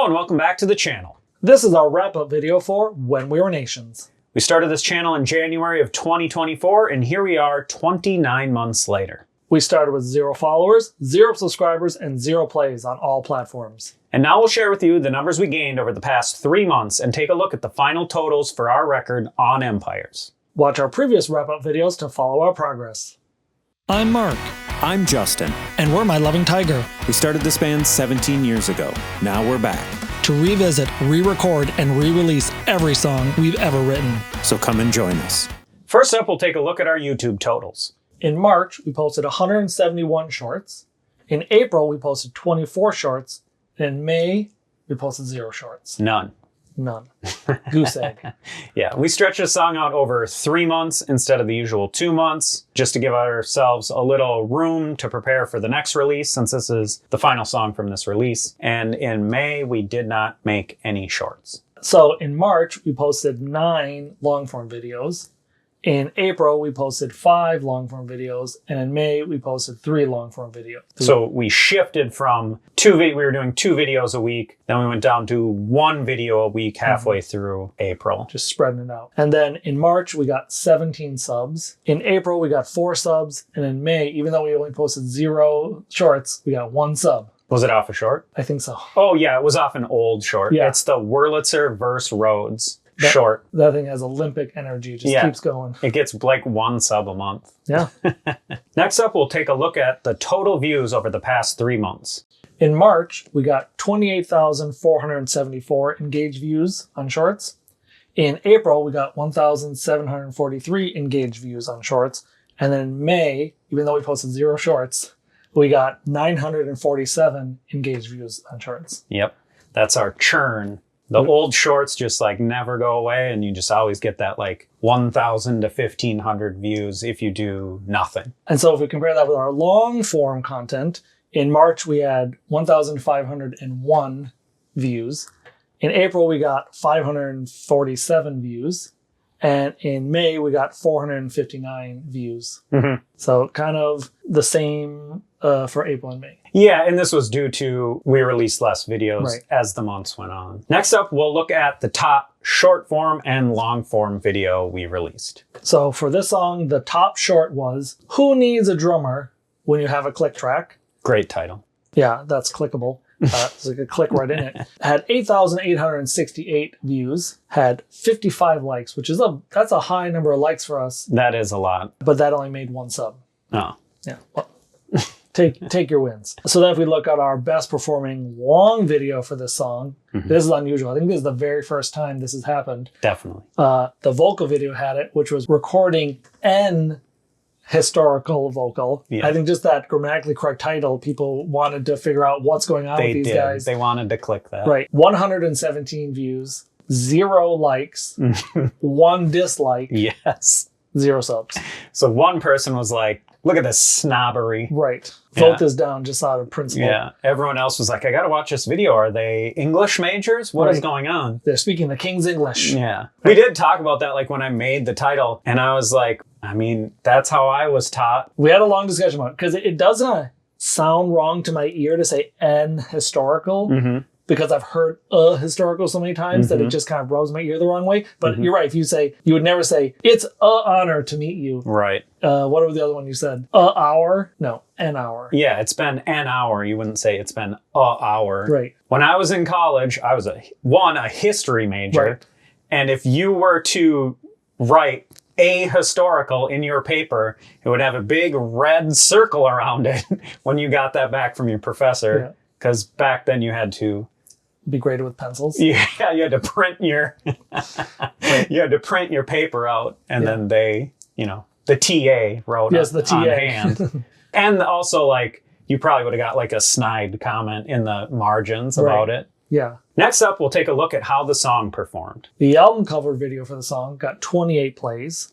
and welcome back to the channel. This is our wrap-up video for When We Were Nations. We started this channel in January of 2024, and here we are 29 months later. We started with 0 followers, 0 subscribers, and 0 plays on all platforms. And now we'll share with you the numbers we gained over the past 3 months and take a look at the final totals for our record on Empires. Watch our previous wrap-up videos to follow our progress. I'm Mark. I'm Justin. And we're My Loving Tiger. We started this band 17 years ago. Now we're back. To revisit, re-record, and re-release every song we've ever written. So come and join us. First up, we'll take a look at our YouTube totals. In March, we posted 171 shorts. In April, we posted 24 shorts. And in May, we posted 0 shorts. None. Goose egg. Yeah, we stretched the song out over 3 months instead of the usual 2 months, just to give ourselves a little room to prepare for the next release, since this is the final song from this release. And in May, we did not make any shorts. So in March, we posted 9 long-form videos. In April, we posted 5 long-form videos, and in May, we posted 3 long-form videos. So we shifted from we were doing 2 videos a week, then we went down to 1 video a week halfway through April. Just spreading it out. And then in March, we got 17 subs. In April, we got 4 subs, and in May, even though we only posted 0 shorts, we got 1 sub. Was it off a short? I think so. Oh yeah, it was off an old short. Yeah. It's the Wurlitzer versus Rhodes short. That thing has Olympic energy. It just keeps going. It gets like 1 sub a month. Yeah. Next up, we'll take a look at the total views over the past 3 months. In March, we got 28,474 engaged views on shorts. In April, we got 1,743 engaged views on shorts. And then in May, even though we posted 0 shorts, we got 947 engaged views on shorts. Yep. That's our churn. The old shorts just like never go away, and you just always get that like 1,000 to 1,500 views if you do nothing. And so if we compare that with our long form content, in March we had 1,501 views. In April we got 547 views. And in May we got 459 views. Mm-hmm. So kind of the same for April and May. Yeah, and this was due to we released less videos as the months went on. Next up, we'll look at the top short form and long form video we released. So for this song, the top short was Who Needs a Drummer When You Have a Click Track? Great title. Yeah, that's clickable. So you could click right in it. Had 8,868 views, had 55 likes, which is that's a high number of likes for us. That is a lot. But that only made 1 sub. Oh. Yeah. Well, take your wins. So then if we look at our best performing long video for this song, this is unusual. I think this is the very first time this has happened. Definitely. The vocal video had it, which was recording an historical vocal. Yeah. I think just that grammatically correct title, people wanted to figure out what's going on with these guys. They wanted to click that. Right. 117 views, 0 likes, 1 dislike. Yes. 0 subs. So one person was like, look at this snobbery. Right. Vote this down just out of principle. Yeah. Everyone else was like, I got to watch this video. Are they English majors? What is going on? They're speaking the King's English. Yeah. We did talk about that like when I made the title, and I was like, I mean, that's how I was taught. We had a long discussion about it because it doesn't sound wrong to my ear to say an historical. Because I've heard a historical so many times that it just kind of rubs my ear the wrong way. But you're right. If you would never say, it's a honor to meet you. Right. What was the other one you said? A hour? No, an hour. Yeah, it's been an hour. You wouldn't say it's been a hour. Right. When I was in college, I was a history major. Right. And if you were to write a historical in your paper, it would have a big red circle around it when you got that back from your professor. Because back then you had to be graded with pencils. Yeah, you had to print your paper out, and then they, the TA wrote the TA. on hand. And also, like, you probably would have got like a snide comment in the margins about it. Yeah. Next up, we'll take a look at how the song performed. The album cover video for the song got 28 plays.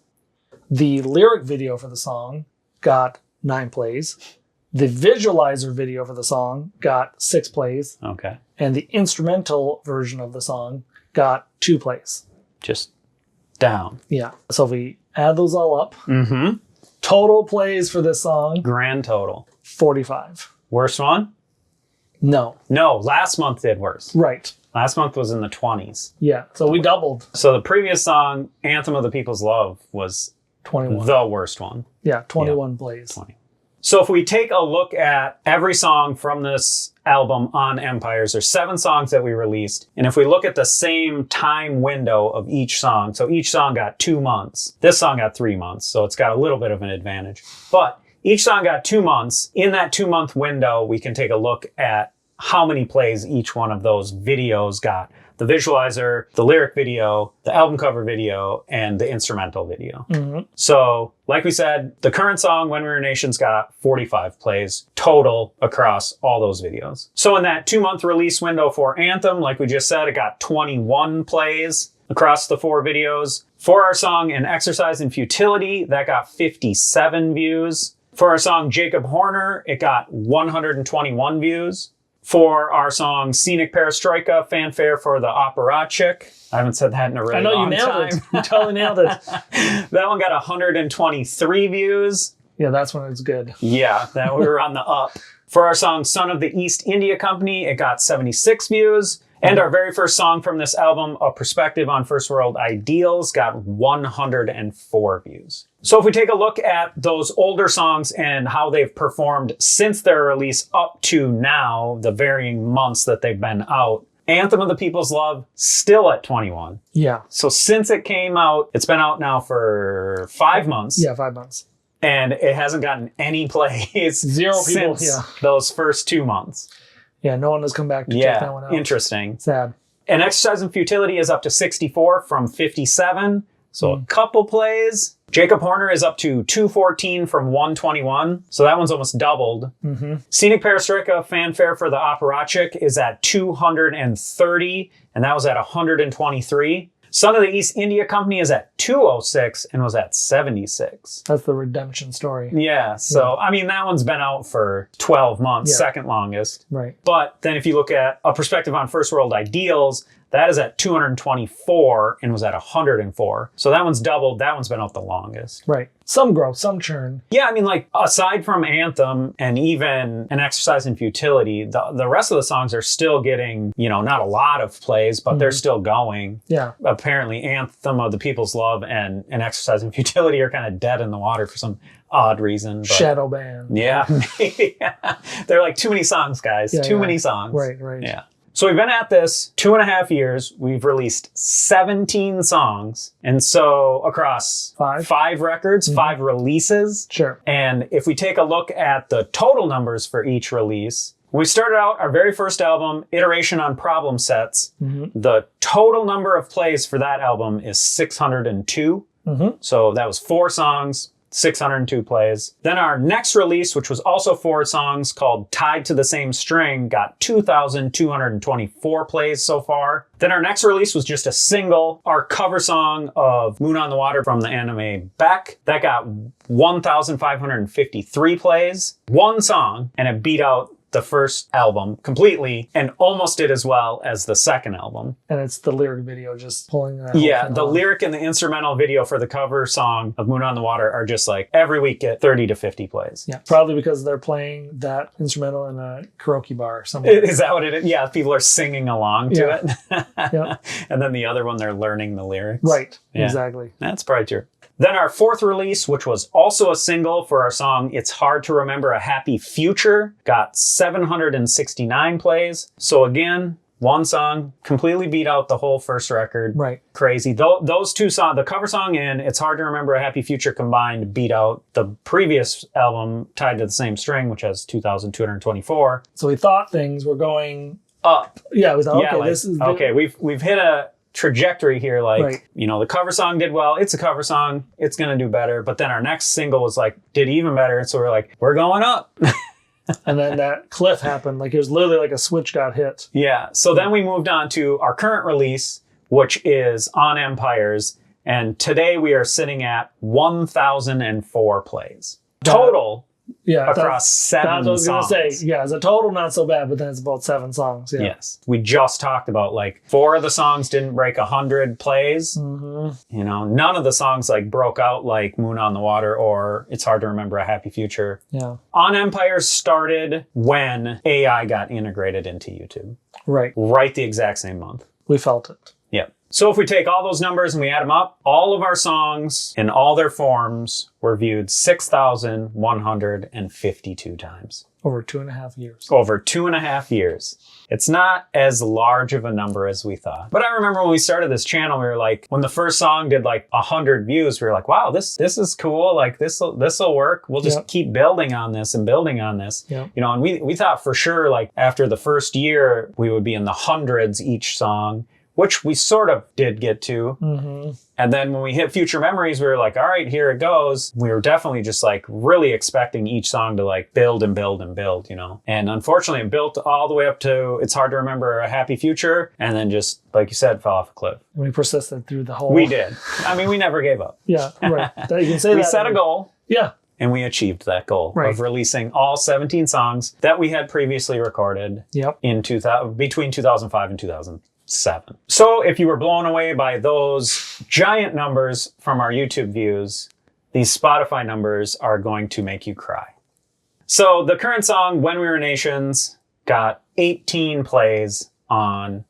The lyric video for the song got 9 plays. The visualizer video for the song got 6 plays. Okay. And the instrumental version of the song got 2 plays. Just down. Yeah. So if we add those all up, total plays for this song. Grand total. 45. Worst one? No. No, last month did worse. Right. Last month was in the 20s. Yeah. So we doubled. So the previous song, Anthem of the People's Love, was 21. the worst one. Yeah. 21 plays. 20. So if we take a look at every song from this album on Empires, there's 7 songs that we released. And if we look at the same time window of each song, so each song got 2 months. This song got 3 months, so it's got a little bit of an advantage. But each song got 2 months. In that 2-month window, we can take a look at how many plays each one of those videos got. The visualizer, the lyric video, the album cover video, and the instrumental video. Mm-hmm. So, like we said, the current song, When We Were Nations, got 45 plays total across all those videos. So in that 2-month release window for Anthem, like we just said, it got 21 plays across the 4 videos. For our song An Exercise in Futility, that got 57 views. For our song Jacob Horner, it got 121 views. For our song Scenic Perestroika, Fanfare for the Operatic. I haven't said that in a really long time. I know, you nailed it. You totally nailed it. That one got 123 views. Yeah, that's when it's good. Yeah, that we were on the up. For our song Son of the East India Company, it got 76 views. And our very first song from this album, A Perspective on First World Ideals, got 104 views. So if we take a look at those older songs and how they've performed since their release up to now, the varying months that they've been out, Anthem of the People's Love, still at 21. Yeah. So since it came out, it's been out now for 5 months. Yeah, 5 months. And it hasn't gotten any plays 0 people, since those first 2 months. Yeah, no one has come back to check that one out. Interesting. Sad. An Exercise in Futility is up to 64 from 57. So a couple plays. Jacob Horner is up to 214 from 121. So that one's almost doubled. Mm-hmm. Scenic Perestroika, Fanfare for the Operatic is at 230. And that was at 123. Son of the East India Company is at 206 and was at 76. That's the redemption story. Yeah. So, I mean, that one's been out for 12 months, second longest. Right. But then if you look at A Perspective on First World Ideals, that is at 224 and was at 104. So that one's doubled. That one's been out the longest. Right. Some growth, some churn. Yeah, I mean, like, aside from Anthem and even An Exercise in Futility, the rest of the songs are still getting, you know, not a lot of plays, but they're still going. Yeah. Apparently, Anthem of the People's Love and An Exercise in Futility are kind of dead in the water for some odd reason. But shadow band. Yeah. They're like, too many songs, guys. Too many songs. Right, right. Yeah. So we've been at this 2.5 years. We've released 17 songs. And so across 5 records, 5 releases. Sure. And if we take a look at the total numbers for each release, when we started out our very first album, Iteration on Problem Sets, the total number of plays for that album is 602. So that was 4 songs. 602 plays. Then our next release, which was also 4 songs, called Tied to the Same String, got 2,224 plays so far. Then our next release was just a single, our cover song of Moon on the Water from the anime Beck. That got 1,553 plays. One song, and it beat out the first album completely and almost did as well as the second album. And it's the lyric video just pulling that. Yeah, the lyric and the instrumental video for the cover song of Moon on the Water are just like every week get 30 to 50 plays. Yeah, probably because they're playing that instrumental in a karaoke bar somewhere. Is that what it is? Yeah, people are singing along to it. Yeah. And then the other one, they're learning the lyrics. Right, Yeah. exactly. That's probably true. Then our 4th release, which was also a single for our song It's Hard to Remember a Happy Future, got 769 plays. So again, one song completely beat out the whole first record. Right. Crazy. Those 2 songs, the cover song and It's Hard to Remember a Happy Future combined, beat out the previous album Tied to the Same String, which has 2,224. So we thought things were going up. Yeah, we thought, okay, like, this is okay. We've hit a trajectory here. Like, Right. you know, the cover song did well. It's a cover song. It's going to do better. But then our next single was like, did even better. And so we're like, we're going up. And then that cliff happened. Like it was literally like a switch got hit. Yeah. So then we moved on to our current release, which is On Empires. And today we are sitting at 1,004 plays. Total Yeah, across 7 that's what I was songs. going to say. Yeah, as a total, not so bad, but then it's about 7 songs. Yeah. Yes. We just talked about like 4 of the songs didn't break 100 plays. Mm-hmm. You know, none of the songs like broke out like Moon on the Water or It's Hard to Remember a Happy Future. Yeah. On Empires started when AI got integrated into YouTube. Right. Right the exact same month. We felt it. Yep. So if we take all those numbers and we add them up, all of our songs in all their forms were viewed 6,152 times. Over 2.5 years. Over 2.5 years. It's not as large of a number as we thought. But I remember when we started this channel, we were like, when the first song did like 100 views, we were like, wow, this is cool. Like this'll work. We'll just keep building on this and building on this. Yep. You know, and we thought for sure, like after the first year, we would be in the hundreds each song, which we sort of did get to. Mm-hmm. And then when we hit Future Memories, we were like, all right, here it goes. We were definitely just like really expecting each song to like build and build and build, you know. And unfortunately, it built all the way up to It's Hard to Remember a Happy Future. And then just, like you said, fell off a cliff. We persisted through the whole... We did. I mean, we never gave up. Yeah, right. You can say that. We set a goal. Yeah. And we achieved that goal of releasing all 17 songs that we had previously recorded in between 2005 and 2007. So if you were blown away by those giant numbers from our YouTube views, these Spotify numbers are going to make you cry. So the current song, When We Were Nations, got 18 plays on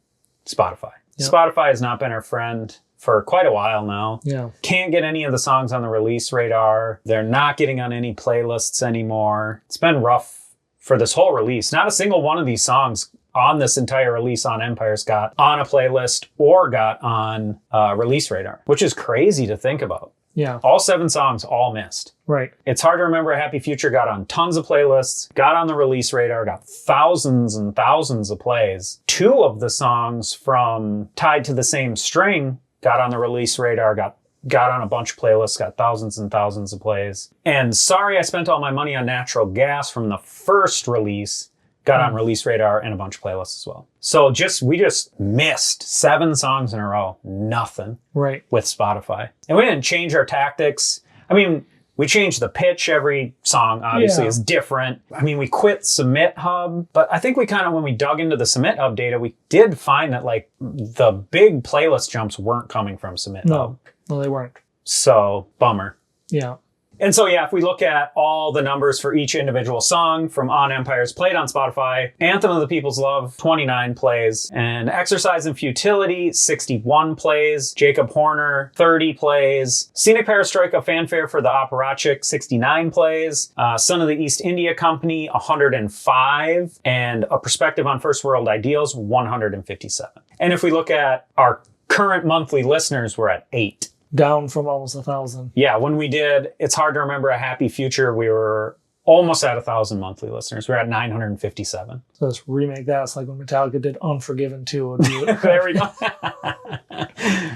Spotify. Yep. Spotify has not been our friend for quite a while now. Yeah. Can't get any of the songs on the release radar. They're not getting on any playlists anymore. It's been rough for this whole release. Not a single one of these songs on this entire release on Empires got on a playlist or got on release radar, which is crazy to think about. Yeah. All 7 songs all missed. Right. It's Hard to Remember a Happy Future got on tons of playlists, got on the release radar, got thousands and thousands of plays. 2 of the songs from Tied to the Same String got on the release radar, got on a bunch of playlists, got thousands and thousands of plays. And Sorry I Spent All My Money on Natural Gas from the first release got on release radar and a bunch of playlists as well. So we just missed 7 songs in a row. Nothing. Right. With Spotify. And we didn't change our tactics. I mean, we changed the pitch. Every song obviously is different. I mean, we quit Submit Hub, but I think we kind of, when we dug into the Submit Hub data, we did find that like the big playlist jumps weren't coming from Submit Hub. No, they weren't. So, bummer. Yeah. And so, if we look at all the numbers for each individual song from On Empires played on Spotify, Anthem of the People's Love, 29 plays, and Exercise in Futility, 61 plays, Jacob Horner, 30 plays, Scenic Perestroika Fanfare for the Operatic, 69 plays, Son of the East India Company, 105, and A Perspective on First World Ideals, 157. And if we look at our current monthly listeners, we're at 8. Down from almost 1,000. Yeah, when we did It's Hard to Remember a Happy Future, we were almost at 1,000 monthly listeners. We're at 957. So let's remake that. It's like when Metallica did Unforgiven 2. There we go.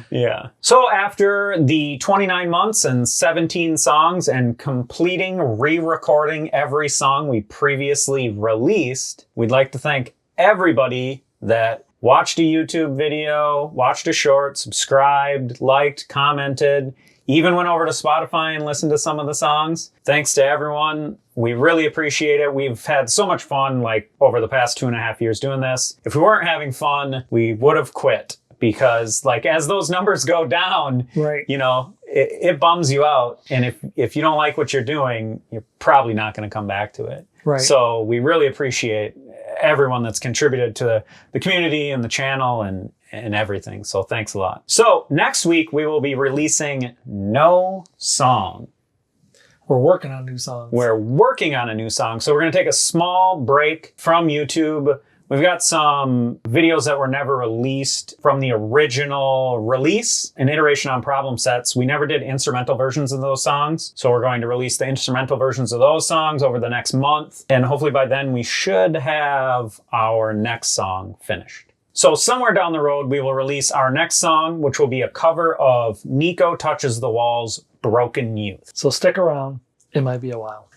Yeah. So after the 29 months and 17 songs and completing re-recording every song we previously released, we'd like to thank everybody that watched a YouTube video, watched a short, subscribed, liked, commented, even went over to Spotify and listened to some of the songs. Thanks to everyone. We really appreciate it. We've had so much fun like over the past 2.5 years doing this. If we weren't having fun, we would have quit because like as those numbers go down, you know, it bums you out. And if you don't like what you're doing, you're probably not going to come back to it. Right. So we really appreciate everyone that's contributed to the community and the channel and everything. So thanks a lot. So next week we will be releasing No Song. We're working on new songs. We're working on a new song. So we're going to take a small break from YouTube. We've got some videos that were never released from the original release, an iteration on problem sets. We never did instrumental versions of those songs. So we're going to release the instrumental versions of those songs over the next month. And hopefully by then we should have our next song finished. So somewhere down the road, we will release our next song, which will be a cover of Nico Touches the Wall's Broken Youth. So stick around. It might be a while.